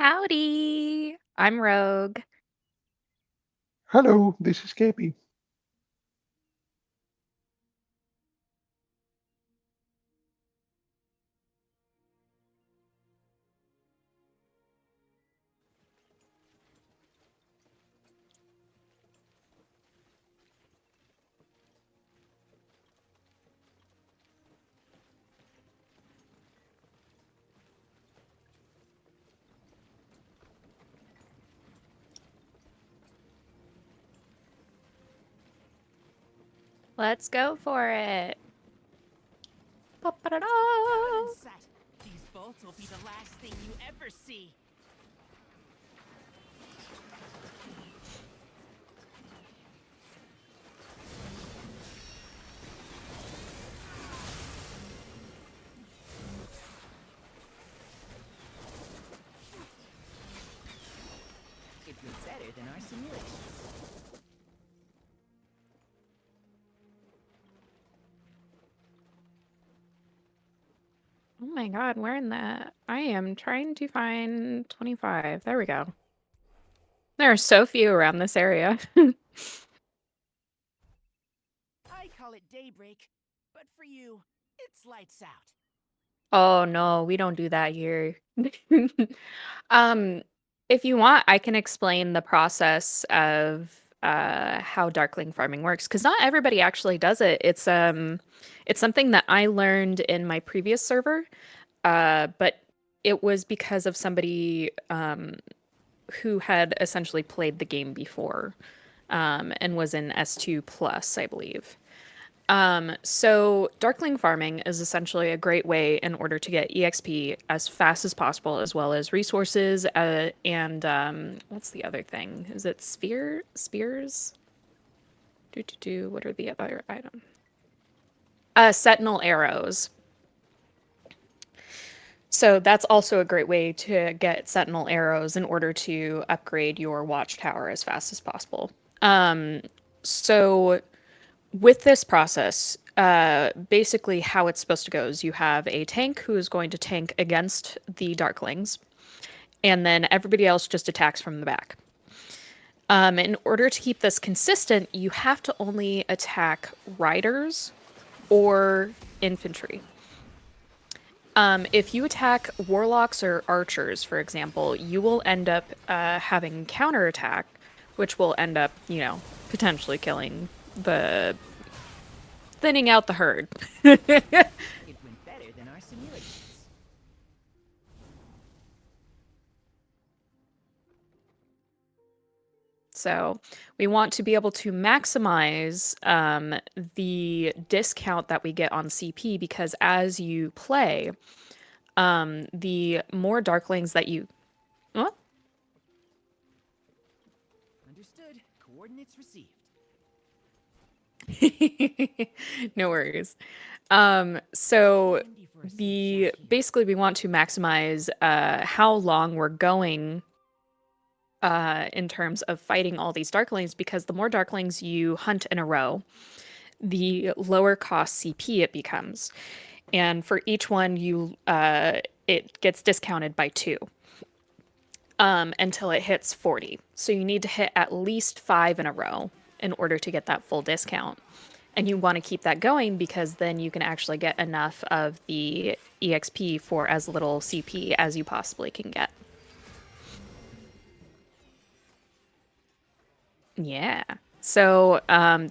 Howdy! I'm Rogue. Hello, this is KP. Let's go for it. Ba-ba-da-da. Got him in sight. These bolts will be the last thing you ever see. It was better than our simulations. Oh my god, where in the... I am trying to find 25. There we go. There are so few around this area. I call it daybreak, but for you, it's lights out. Oh no, we don't do that here. Um, if you want, I can explain the process of how Darkling farming works, because not everybody actually does it. It's something that I learned in my previous server. But it was because of somebody who had essentially played the game before and was in S2 plus, I believe. So Darkling farming is essentially a great way in order to get EXP as fast as possible, as well as resources and what's the other thing? Is it spears? What are the other items? Sentinel arrows. So that's also a great way to get sentinel arrows in order to upgrade your watchtower as fast as possible. Um, so with this process, basically how it's supposed to go is you have a tank who is going to tank against the Darklings, and then everybody else just attacks from the back. In order to keep this consistent, you have to only attack riders or infantry. If you attack warlocks or archers, for example, you will end up having counterattack, which will end up, potentially killing the thinning out the herd. It went better than our simulations. So we want to be able to maximize the discount that we get on CP because as you play, the more Darklings that you. What? Understood. Coordinates received. No worries. So Handy for a safe the shot here. basically we want to maximize how long we're going in terms of fighting all these Darklings because the more Darklings you hunt in a row, the lower cost CP it becomes. And for each one, it gets discounted by 2 until it hits 40. So you need to hit at least 5 in a row in order to get that full discount. And you want to keep that going because then you can actually get enough of the EXP for as little CP as you possibly can get. Yeah. So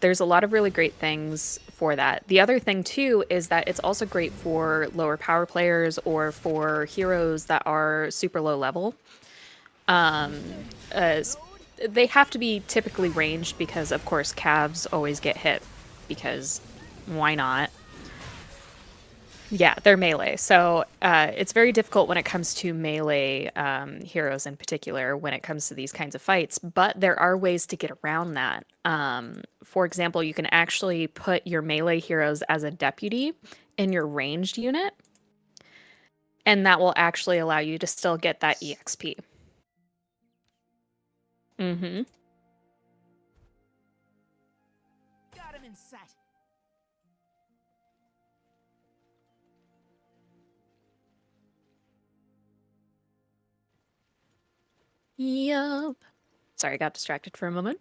there's a lot of really great things for that. The other thing too is that it's also great for lower power players or for heroes that are super low level. Understood. Uh, Load. they have to be typically ranged because, of course, calves always get hit because why not? Yeah, they're melee. So it's very difficult when it comes to melee heroes in particular when it comes to these kinds of fights. But there are ways to get around that. For example, you can actually put your melee heroes as a deputy in your ranged unit, and that will actually allow you to still get that EXP. Mm-hmm. Got him in sight. Yup. Sorry, I got distracted for a moment.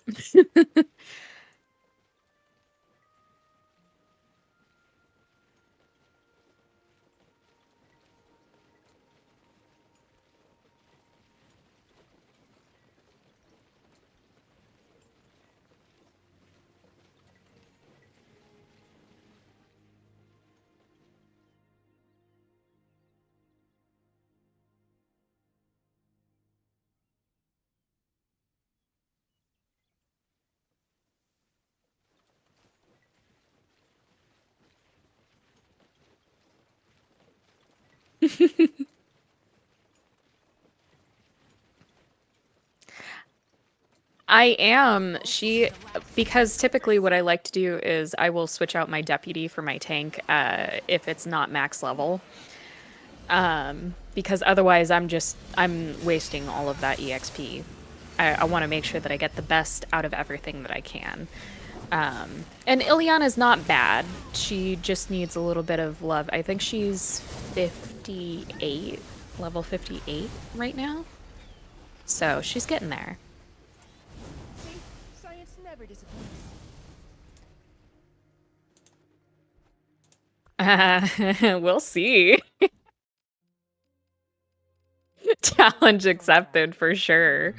I am. Because typically what I like to do is I will switch out my deputy for my tank if it's not max level. Because otherwise I'm wasting all of that EXP. I want to make sure that I get the best out of everything that I can. And Ileana's not bad. She just needs a little bit of love. I think she's 58, level 58 right now. So she's getting there. See, science never disappoints. We'll see. Challenge accepted for sure.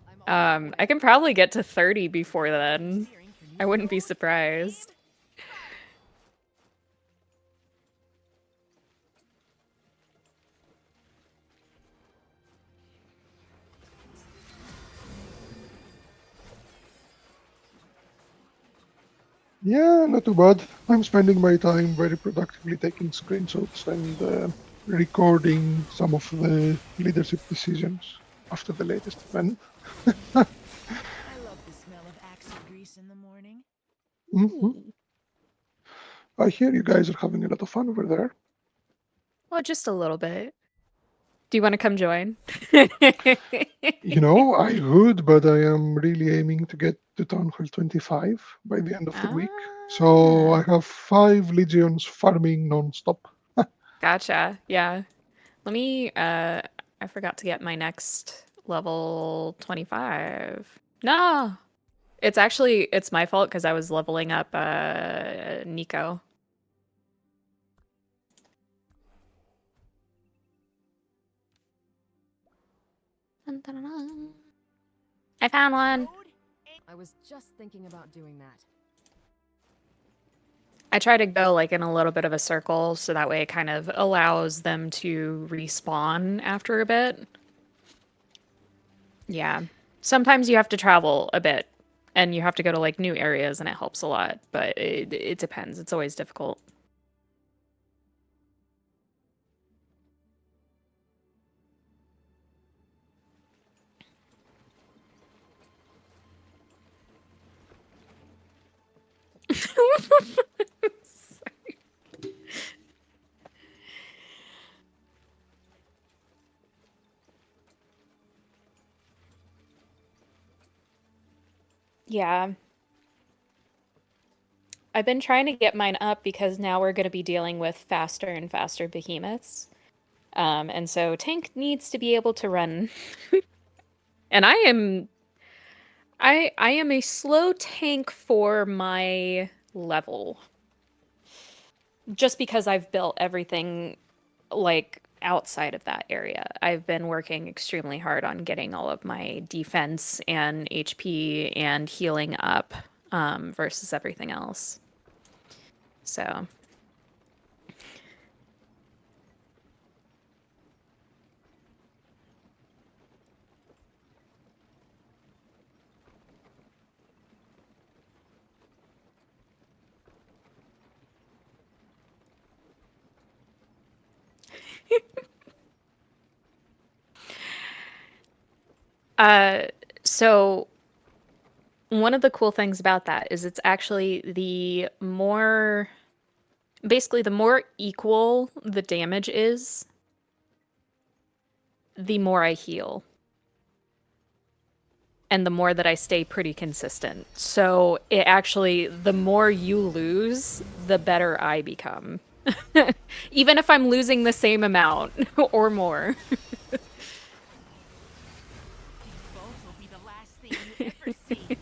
I'm already I aware. can probably get to 30 before then. Steering for I new wouldn't be fuels? surprised. Game? Go! Yeah, not too bad. I'm spending my time very productively taking screenshots and recording some of the leadership decisions after the latest event. I love the smell of axle grease in the morning. Mhm. I hear you guys are having a lot of fun over there. Well, just a little bit. Do you want to come join? I would, but I am really aiming to get to Town Hall 25 by the end of the week. So I Ah, have 5 legions farming non-stop. gotcha. Yeah. Let me, I forgot to get my next level 25. No, it's my fault because I was leveling up, Nico. Dun, dun, dun, dun. I found one. Road? I was just thinking about doing that. I try to go like in a little bit of a circle so that way it kind of allows them to respawn after a bit. Yeah. Sometimes you have to travel a bit and you have to go to like new areas and it helps a lot, but it depends. It's always difficult. Yeah. I've been trying to get mine up because now we're going to be dealing with faster and faster behemoths. And so tank needs to be able to run. And I am a slow tank for my level. Just because I've built everything like outside of that area. I've been working extremely hard on getting all of my defense and HP and healing up versus everything else. So, uh, so one of the cool things about that is it's actually basically the more equal the damage is, the more I heal. And the more that I stay pretty consistent. So it actually, the more you lose, the better I become. Even if I'm losing the same amount or more. last thing you ever see.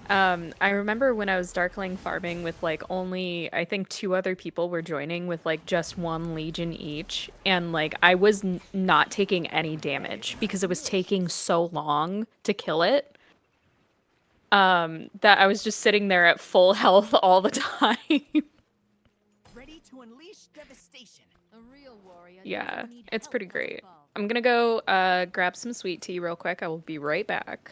I remember when I was Darkling farming with like only, I think 2 other people were joining with like just 1 legion each, and like I was not taking any damage because it was taking so long to kill it. That I was just sitting there at full health all the time. Ready to unleash devastation. A real warrior Yeah, doesn't need it's help pretty from great. above. I'm gonna go grab some sweet tea real quick. I will be right back.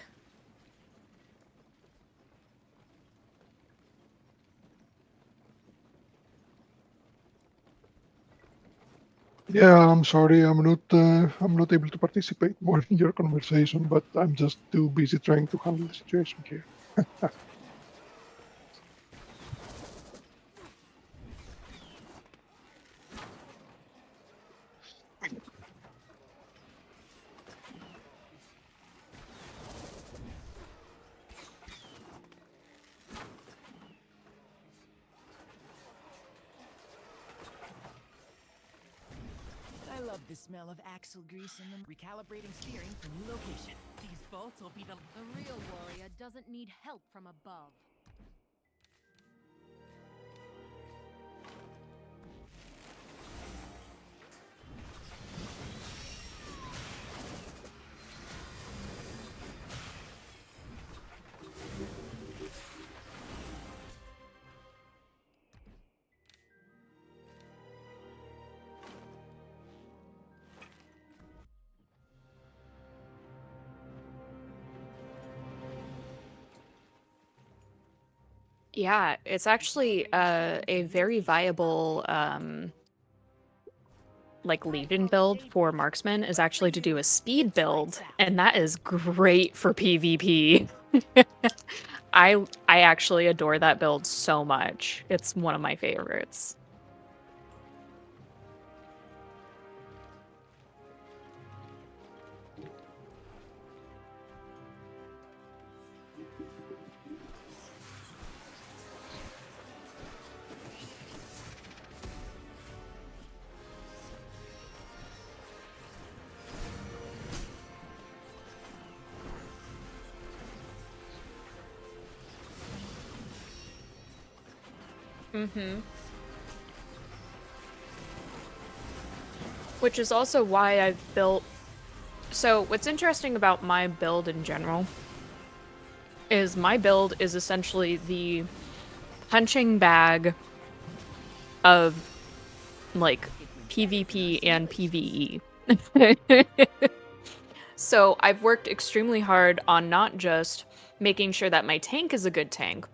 Yeah, I'm sorry, I'm not able to participate more in your conversation, but I'm just too busy trying to handle the situation here. I love the smell of axle grease and the recalibrating steering for new location. These bolts will be the A real warrior doesn't need help from above. Yeah, it's actually a very viable like legion build for marksman is actually to do a speed build, and that is great for PvP. I actually adore that build so much. It's one of my favorites. Mm-hmm. Which is also why I've built. So, what's interesting about my build in general is my build is essentially the punching bag of like PvP and PvE. So, I've worked extremely hard on not just making sure that my tank is a good tank,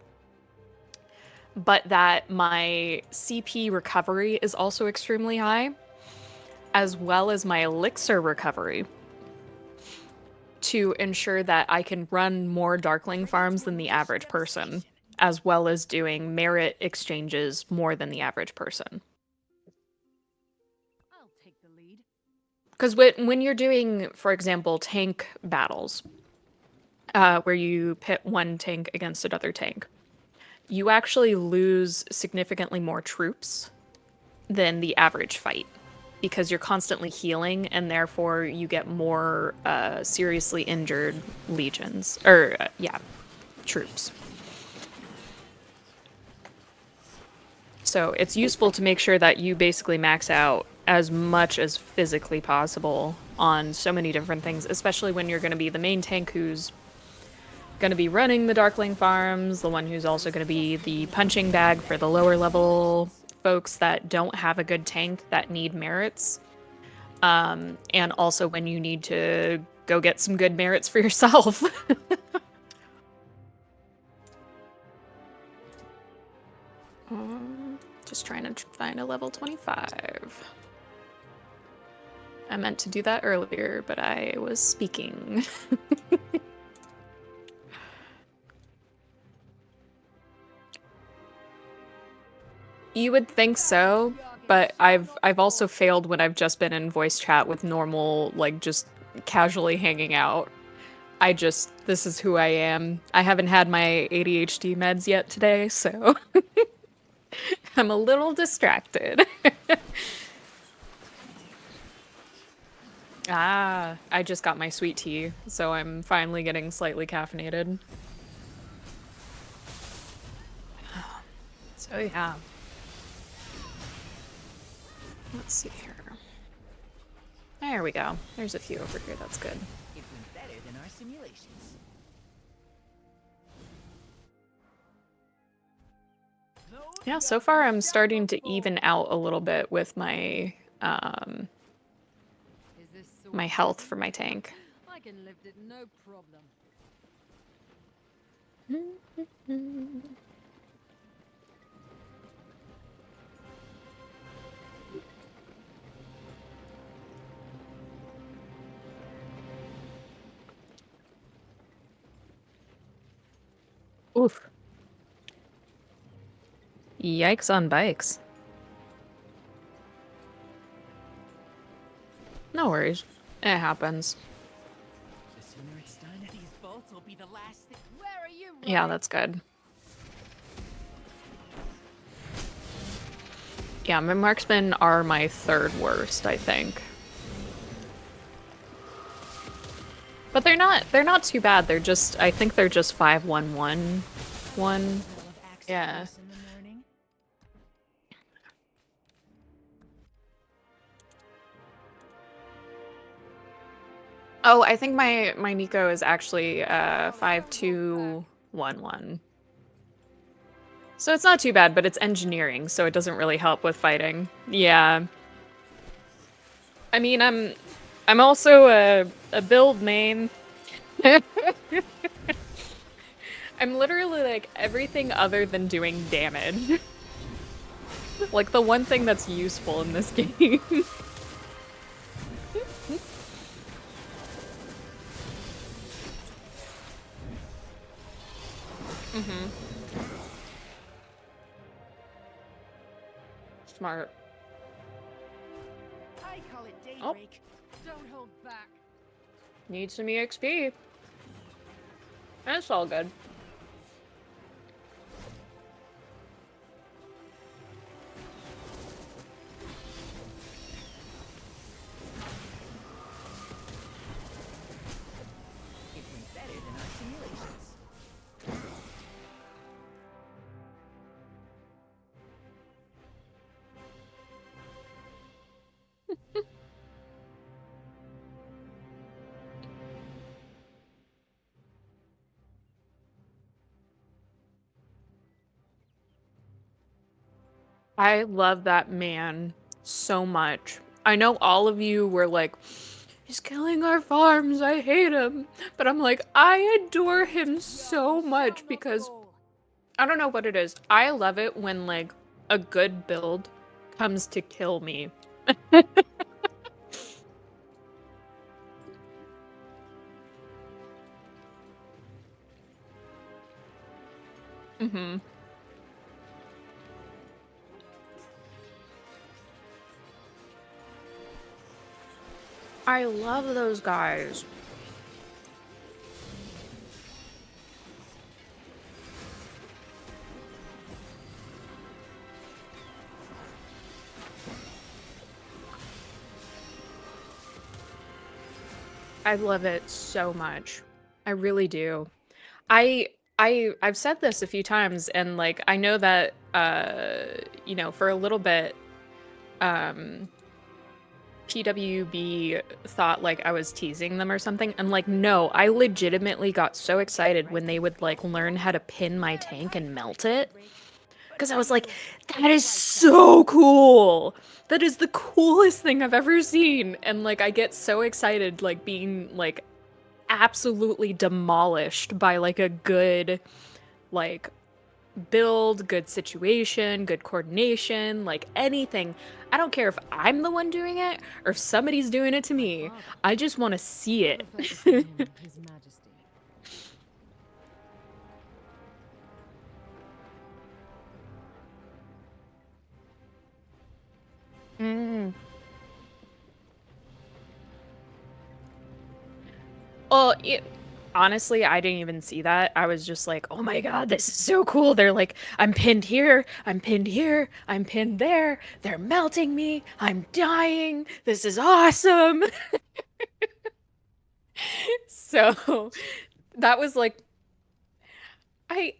but that my CP recovery is also extremely high, as well as my elixir recovery, to ensure that I can run more Darkling farms than the average person, as well as doing merit exchanges more than the average person. I'll take the lead. Because when you're doing, for example, tank battles, where you pit one tank against another tank, you actually lose significantly more troops than the average fight because you're constantly healing and therefore you get more seriously injured legions or yeah, troops. So it's useful to make sure that you basically max out as much as physically possible on so many different things, especially when you're going to be the main tank who's going to be running the Darkling farms, the one who's also going to be the punching bag for the lower level folks that don't have a good tank that need merits. And also when you need to go get some good merits for yourself. Just trying to find a level 25. I meant to do that earlier, but I was speaking. You would think so, but I've also failed when I've just been in voice chat with normal, like, just casually hanging out. This is who I am. I haven't had my ADHD meds yet today, so I'm a little distracted. Ah, I just got my sweet tea, so I'm finally getting slightly caffeinated. So yeah. Let's see here. There we go. There's a few over here, that's good. It went better than our simulations. Yeah, so far I'm starting to even out a little bit with my Is this my sword health heavy? for my tank. I can lift it no problem. Oof. Yikes on bikes. No worries. It happens. The sooner it's done, these bolts will be the last thing. Where are you Yeah, running? that's good. Yeah, my marksmen are my third worst, I think. But they're not too bad. They're just I think they're just 5-1-1. One. Smell of axle Yeah. grease in the morning. Oh, I think my Nico is actually 5-2-1-1. So it's not too bad, but it's engineering, so it doesn't really help with fighting. Yeah. I mean, I'm also a build main. I'm literally like everything other than doing damage. Like the one thing that's useful in this game. Mm-hmm. Smart. I call it Oh, daybreak. Don't hold back. need some EXP. That's all good. It went better than our simulations. I love that man so much. I know all of you were like, he's killing our farms, I hate him. But I'm like, I adore him so much because I don't know what it is. I love it when like a good build comes to kill me. Mm-hmm. I love those guys. I love it so much. I really do. I I've said this a few times and like I know that for a little bit um PWB thought like I was teasing them or something and like no, I legitimately got so excited when they would like learn how to pin my tank and melt it because I was like that is so cool. That is the coolest thing I've ever seen and like I get so excited like being like absolutely demolished by like a good like build, good situation, good coordination, like anything. I don't care if I'm the one doing it or if somebody's doing it to me. I just want to see it. His Majesty. Mm. Well, honestly, I didn't even see that. I was just like, oh my god, this is so cool. They're like, I'm pinned here, I'm pinned here, I'm pinned there. They're melting me, I'm dying. This is awesome. So that was like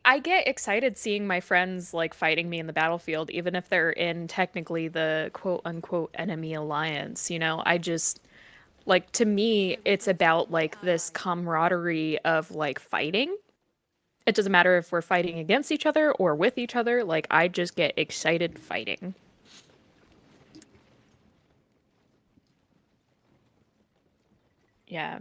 I get excited seeing my friends like fighting me in the battlefield, even if they're in technically the quote unquote enemy alliance, you know? I just like to me, I it's regret about my like this ally. camaraderie of like fighting. It doesn't matter if we're fighting against each other or with each other, like I just get excited fighting. Yeah.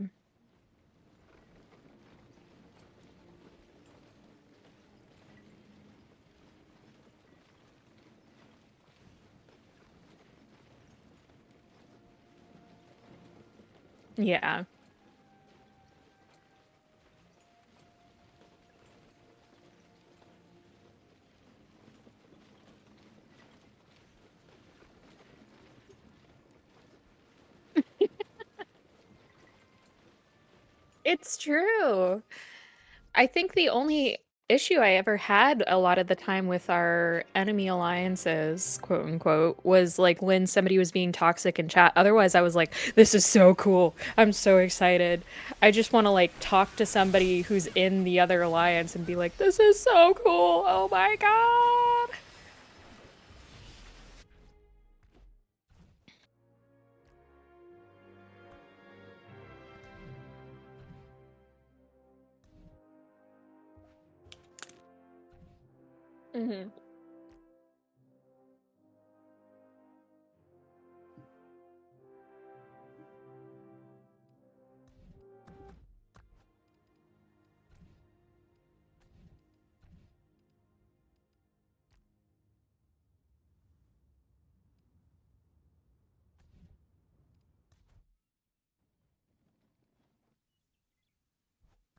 Yeah. It's true. I think the only issue I ever had a lot of the time with our enemy alliances, quote unquote, was like when somebody was being toxic in chat. Otherwise, I was like, this is so cool. I'm so excited. I just want to like talk to somebody who's in the other alliance and be like, this is so cool. Oh my God. Hmm.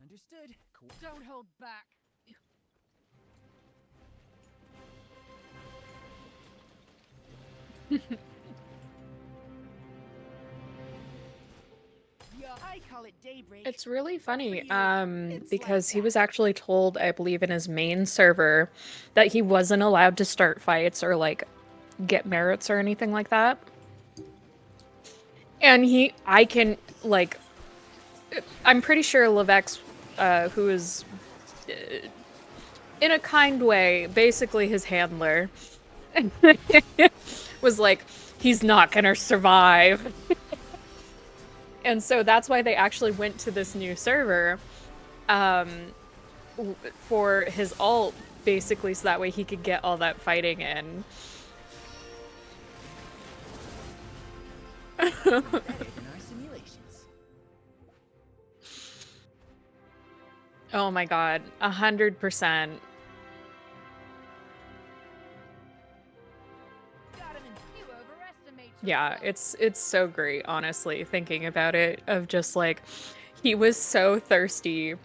Understood. Cool. Don't hold back. Yeah, I call it daybreak. It's really But for funny, you, it's like because he was that. actually told, I believe, in his main server that he wasn't allowed to start fights or like get merits or anything like that. And I can, like, I'm pretty sure Levex, who is, in a kind way, basically his handler, was like, he's not gonna survive. And so that's why they actually went to this new server, um, for his ult, basically, so that way he could get all that fighting in. Embedded in our simulations. Oh my God, 100%. Got him in. You overestimate Yeah, yourself. it's so great, honestly, thinking about it, of just like he was so thirsty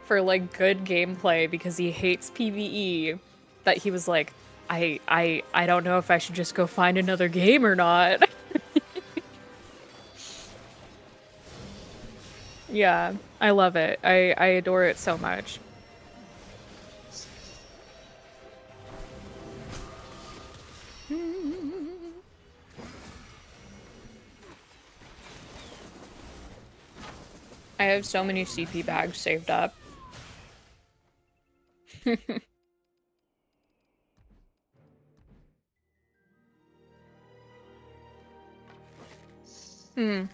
for like good gameplay because he hates PvE that he was like, I don't know if I should just go find another game or not. Yeah, I love it. I adore it so much. I have so many In our CP bags saved simulations. up. Hmm.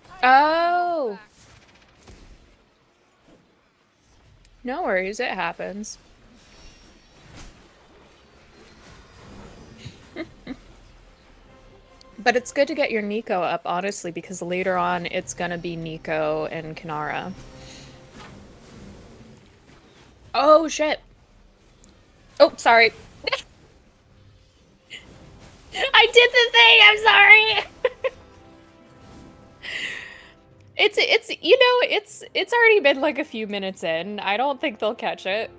I won't hold Oh, back. no worries, it happens. But it's good to get your Nico up, honestly, because later on it's gonna be Nico and Kanara. Oh shit. Oh, sorry. I did the thing. I'm sorry. It's it's already been like a few minutes in. I don't think they'll catch it.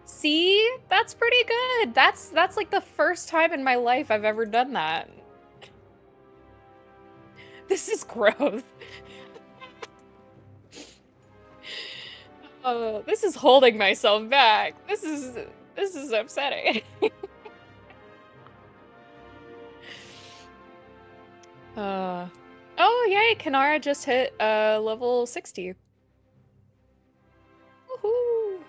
See? That's pretty good. That's like the first time in my life I've ever done that. This is growth. Oh, this is holding myself back. This is upsetting. Oh yay, Kanara just hit level 60. Woohoo!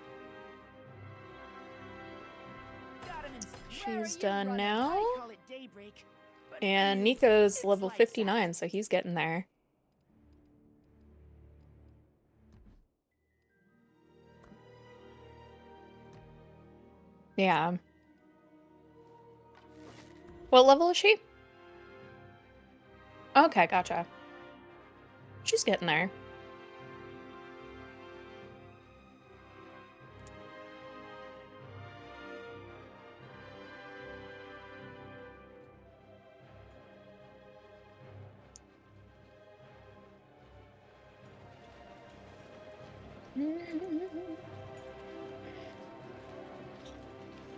Got him in. Where are She's you done running? now. I call it daybreak. But And really, Nico's it's level lights 59, out. so he's getting there. Yeah. What level is she? Okay, gotcha. She's getting there.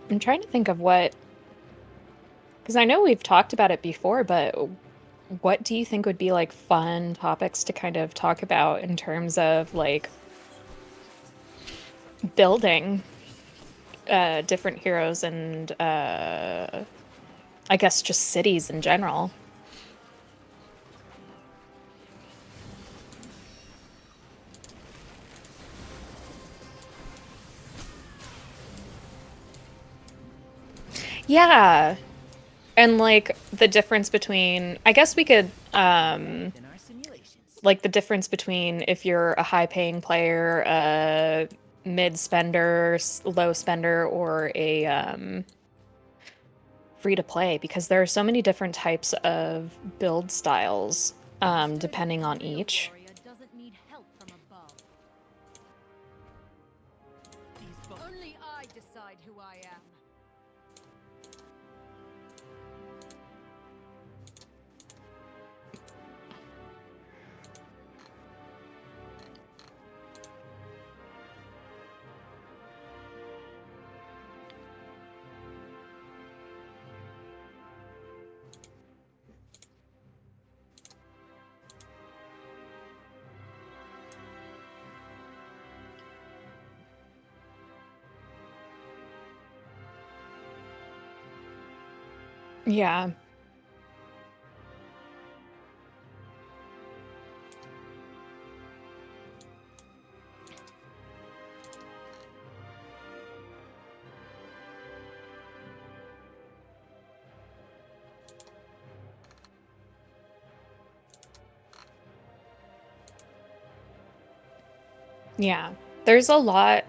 I'm trying to think of what, because I know we've talked about it before, but what do you think would be like fun topics to kind of talk about in terms of like building different heroes and I guess just cities in general? Yeah. And like the difference between, I guess we could In our simulations. like the difference between if you're a high paying player, a mid spender, low spender, or a free to play, because there are so many different types of build styles depending on Real each. warrior doesn't need help from above. These both. Only I decide who I am. Yeah. Yeah. There's a lot.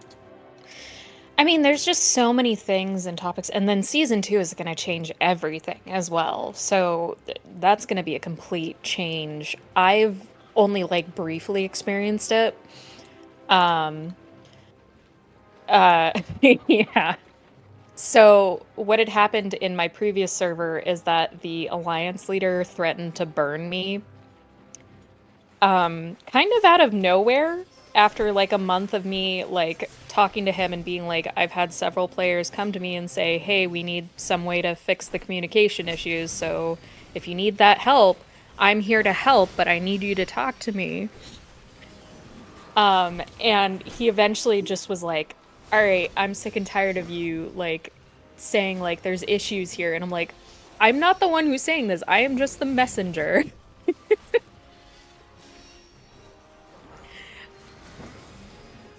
I mean, there's just so many things and topics, and then season two is going to change everything as well. So that's going to be a complete change. I've only like briefly experienced it. Um, yeah. So what had happened in my previous server is that the alliance leader threatened to burn me, kind of out of nowhere after like a month of me like talking to him and being like, I've had several players come to me and say, hey, we need some way to fix the communication issues. So if you need that help, I'm here to help, but I need you to talk to me. And he eventually just was like, all right, I'm sick and tired of you like saying like there's issues here. And I'm like, I'm not the one who's saying this. I am just the messenger.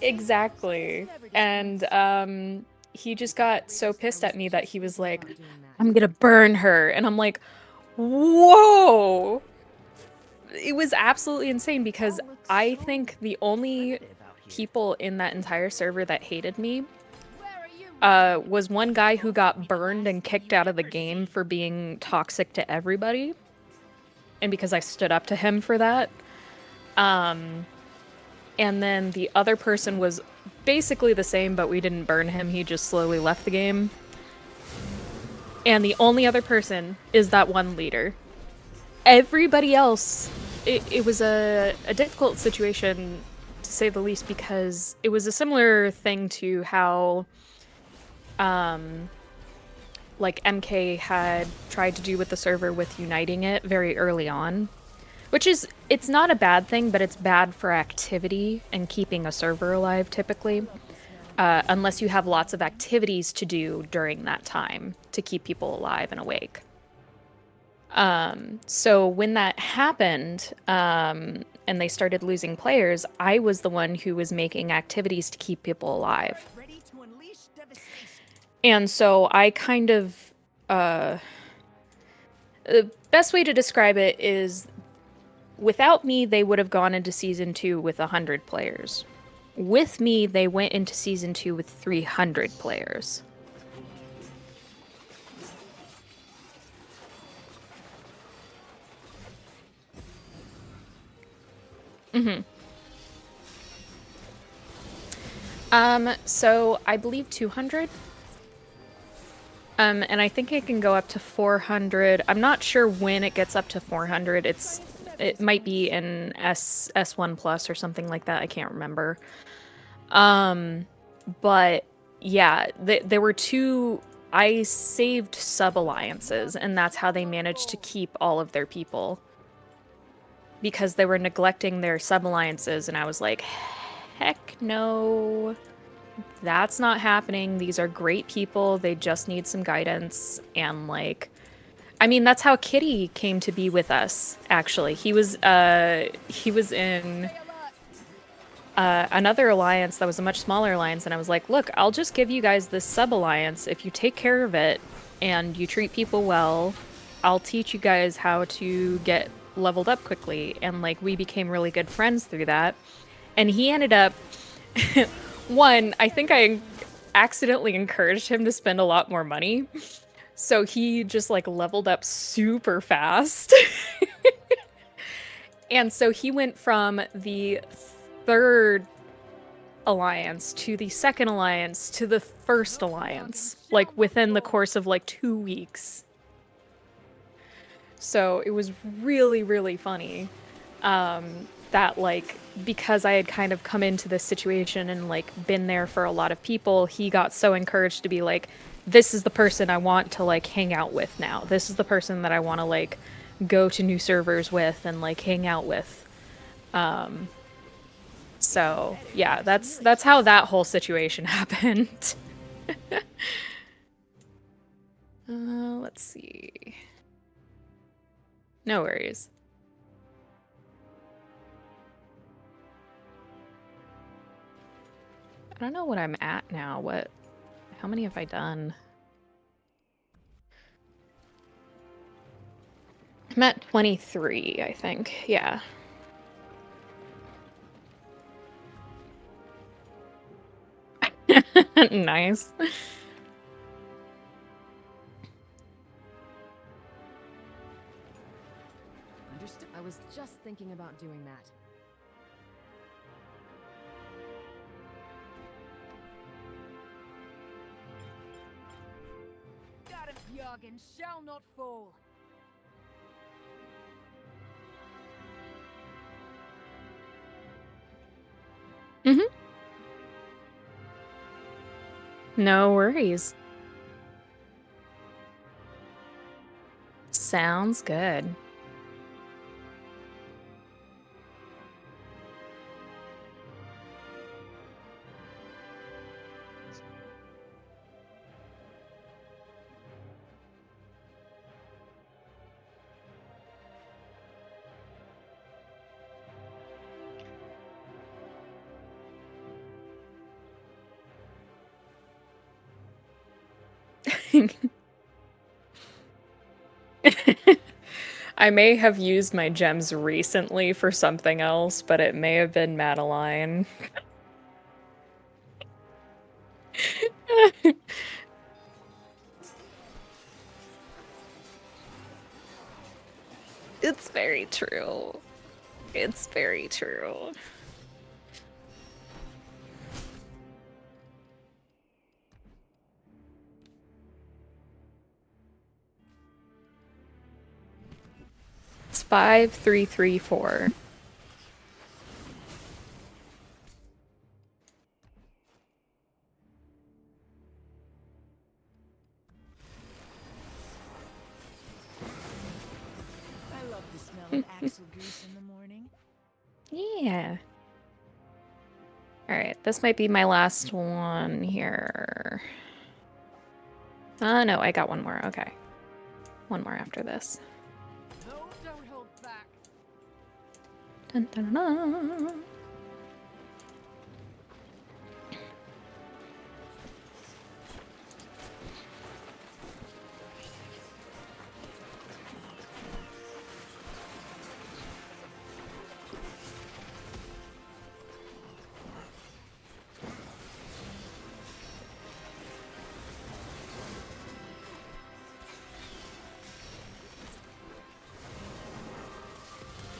Science Exactly. never And disappoints. he just got so pissed at me that he was like, Doing that. I'm gonna burn her. And I'm like, whoa. It was absolutely insane because All looks I so think the only primitive out here. people in that entire server that hated me Where are you running? was one guy who got Be the burned last and thing kicked you out of the ever game see. for being toxic to everybody. And because I stood up to him for that. Um, and then the other person was basically the same, but we didn't burn him. He just slowly left the game. And the only other person is that one leader. Everybody else, it was a difficult situation to say the least because it was a similar thing to how like MK had tried to do with the server with uniting it very early on, which is it's not a bad thing, but it's bad for activity and keeping a server alive typically, unless you have lots of activities to do during that time to keep people alive and awake. So when that happened, and they started losing players, I was the one who was making activities to keep people alive. Ready to unleash devastation. And so I kind of, the best way to describe it is without me, they would have gone into season 2 with 100 players. With me, they went into season 2 with 300 players. Mm-hmm. So I believe 200. And I think it can go up to 400. I'm not sure when it gets up to 400. It might be in S1 plus or something like that. I can't remember. But yeah, there were two. I saved sub alliances, and that's how they managed to keep all of their people because they were neglecting their sub alliances, and I was like, heck no. That's not happening. These are great people. They just need some guidance. And like, I mean, that's how Kitty came to be with us, actually. He was in another alliance that was a much smaller alliance, and I was like, look, I'll just give you guys this sub alliance. If you take care of it and you treat people well, I'll teach you guys how to get leveled up quickly. And like, we became really good friends through that. And he ended up one, I think I accidentally encouraged him to spend a lot more money. So he just like leveled up super fast. And so he went from the third alliance to the second alliance to the first alliance, like within the course of like 2 weeks. So it was really, really funny. That like because I had kind of come into this situation and like been there for a lot of people, he got so encouraged to be like, this is the person I want to like hang out with now. This is the person that I want to like go to new servers with and like hang out with. So yeah, that's how that whole situation happened. Let's see. No worries. I don't know what I'm at now. How many have I done? I'm at 23, I think. Yeah. Nice. Understood. I was just thinking about doing that. Got it. Jargon shall not fall. Mm-hmm. No worries. Sounds good. I may have used my gems recently for something else, but it may have been Madeline. It's very true. It's very true. It's 5334. I love the smell of axle grease in the morning. Yeah. Alright, this might be my last one here. No, I got one more. Okay. One more after this. Dun, dun, dun.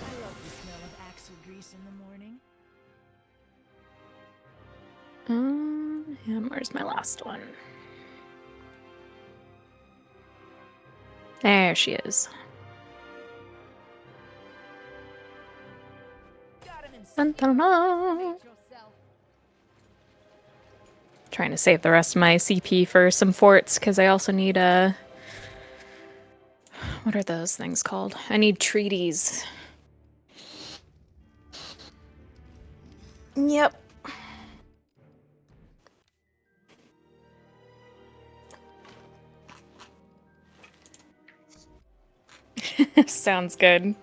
I love the smell of axle grease in the morning. And where's my last one? There she is. Got him in Dun, dun, dun. Hate yourself. Trying to save the rest of my CP for some forts because I also need what are those things called? I need treaties. Yep. Sounds good.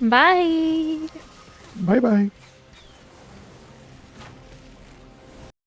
Bye. Bye bye.